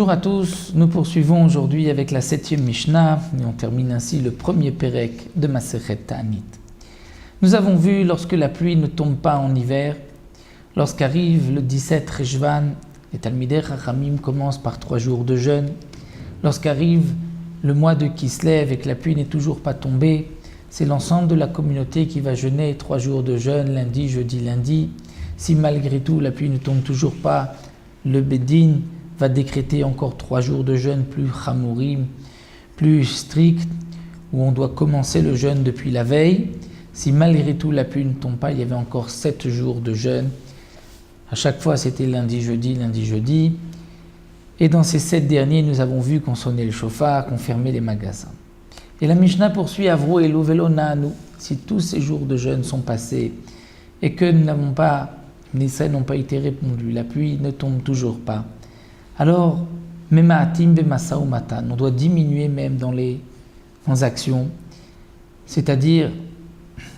Bonjour à tous, nous poursuivons aujourd'hui avec la 7e Mishnah et on termine ainsi le premier Pérek de Masechet Ta'anit. Nous avons vu lorsque la pluie ne tombe pas en hiver, lorsqu'arrive le 17 Rejvan, les Talmidei Chachamim commencent par 3 jours de jeûne, lorsqu'arrive le mois de Kislev et que la pluie n'est toujours pas tombée, c'est l'ensemble de la communauté qui va jeûner 3 jours de jeûne, lundi, jeudi, lundi. Si malgré tout la pluie ne tombe toujours pas, le Bédin va décréter encore 3 jours de jeûne plus chamourim, plus strict, où on doit commencer le jeûne depuis la veille. Si malgré tout la pluie ne tombe pas, il y avait encore 7 jours de jeûne. À chaque fois c'était lundi, jeudi. Et dans ces 7 derniers, nous avons vu qu'on sonnait le chauffard, qu'on fermait les magasins. Et la Mishnah poursuit Avro et Lovelo Naanu. Si tous ces jours de jeûne sont passés et que nous n'avons pas, les essais n'ont pas été répondus, la pluie ne tombe toujours pas, alors, Memaatim Bemasa Umatan, on doit diminuer même dans les transactions, c'est-à-dire,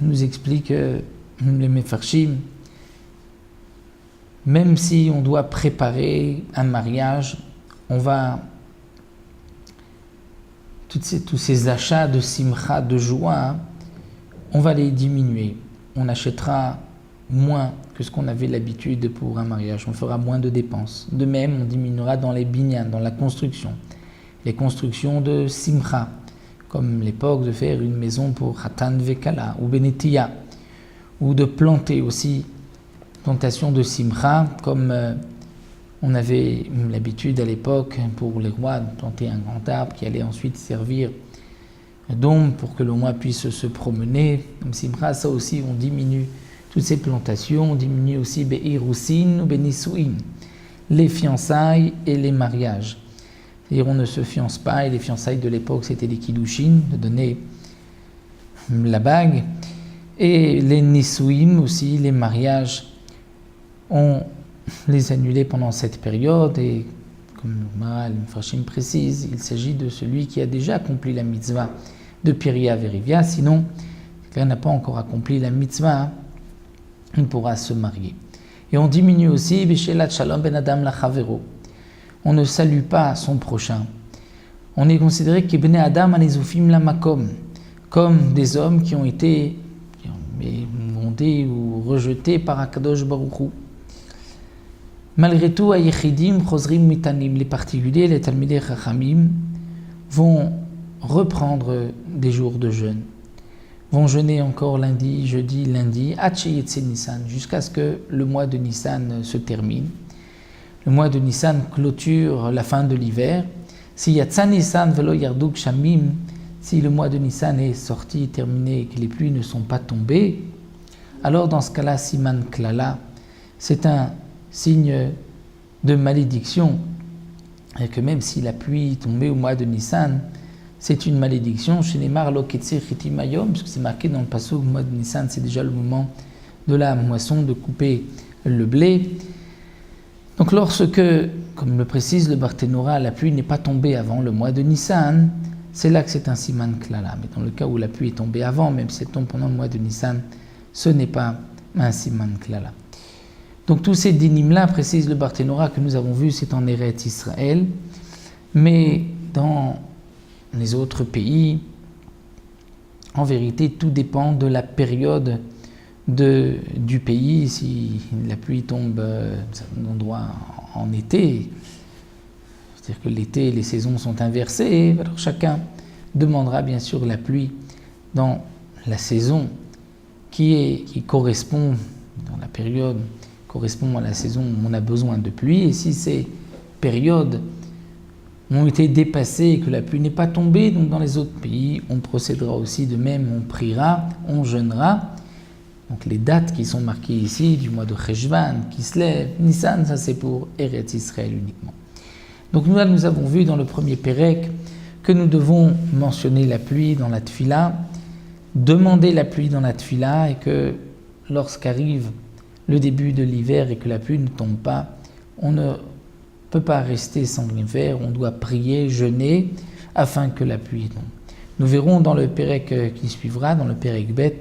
nous explique les Mefarshim, même si on doit préparer un mariage, on va, tous ces achats de simcha, de joie, on va les diminuer. On achètera moins que ce qu'on avait l'habitude pour un mariage. On fera moins de dépenses. De même, on diminuera dans les binyan, dans la construction. Les constructions de simcha, comme l'époque de faire une maison pour Hatan Vekala ou Benetia, ou de planter aussi, plantation de simcha, comme on avait l'habitude à l'époque pour les rois de planter un grand arbre qui allait ensuite servir d'ombre pour que le roi puisse se promener. Comme simcha, ça aussi, on diminue toutes ces plantations, on diminue aussi Be'irusin ou Benisuin, les fiançailles et les mariages. C'est-à-dire on ne se fiance pas, et les fiançailles de l'époque c'était les kiddushin, de donner la bague, et les nisuim aussi, les mariages, on les annulait pendant cette période, et comme le Mefarshim précise, il s'agit de celui qui a déjà accompli la mitzvah de Piria Verivia, sinon, quelqu'un n'a pas encore accompli la mitzvah, il pourra se marier. Et on diminue aussi Bishelat Shalom Ben Adam Lachavero. On ne salue pas son prochain. On est considéré qu'Ibn Adam Anezufim Lamakom, comme des hommes qui ont été mondés ou rejetés par Akadosh Baruch Hu. Malgré tout, Ayechidim, Chosrim Mitanim, les particuliers, les Talmidei Chachamim, vont reprendre des jours de jeûne. Vont jeûner encore lundi, jeudi, lundi, Nissan, jusqu'à ce que le mois de Nissan se termine. Le mois de Nissan clôture la fin de l'hiver. Si Yatsa Nissan velo yarduk shamim, si le mois de Nissan est sorti, terminé, et que les pluies ne sont pas tombées, alors dans ce cas-là, Siman Klala, c'est un signe de malédiction. Et que même si la pluie tombait au mois de Nissan, c'est une malédiction, chez les Marloketse Chitimayom, parce que c'est marqué dans le passage au mois de Nissan, c'est déjà le moment de la moisson, de couper le blé. Donc lorsque, comme le précise le Barthénora, la pluie n'est pas tombée avant le mois de Nissan, c'est là que c'est un Siman Klala. Mais dans le cas où la pluie est tombée avant, même si elle tombe pendant le mois de Nissan, ce n'est pas un Siman Klala. Donc tous ces dynimes-là, précise le Barthénora, que nous avons vu, c'est en Eretz Israël, mais dans les autres pays, en vérité, tout dépend de la période du pays. Si la pluie tombe à un endroit en été, c'est-à-dire que l'été, les saisons sont inversées, alors chacun demandera bien sûr la pluie dans la saison qui correspond, dans la période, correspond à la saison où on a besoin de pluie. Et si ces périodes ont été dépassées et que la pluie n'est pas tombée, donc dans les autres pays, on procédera aussi de même, on priera, on jeûnera. Donc les dates qui sont marquées ici, du mois de Cheshvan, Kislev, Nissan, ça c'est pour Eretz Israël uniquement. Donc nous avons vu dans le premier Pérek que nous devons mentionner la pluie dans la Tfila, demander la pluie dans la Tfila, et que lorsqu'arrive le début de l'hiver et que la pluie ne tombe pas, on ne peut pas rester sans l'hiver, on doit prier, jeûner, afin que la pluie tombe. Nous verrons dans le Pérek qui suivra, dans le Pérek Bet,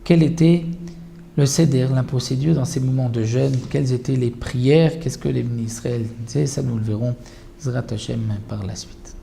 quel était le Seder, la procédure dans ces moments de jeûne, quelles étaient les prières, qu'est-ce que les ministres disaient, ça nous le verrons Zrat Hashem par la suite.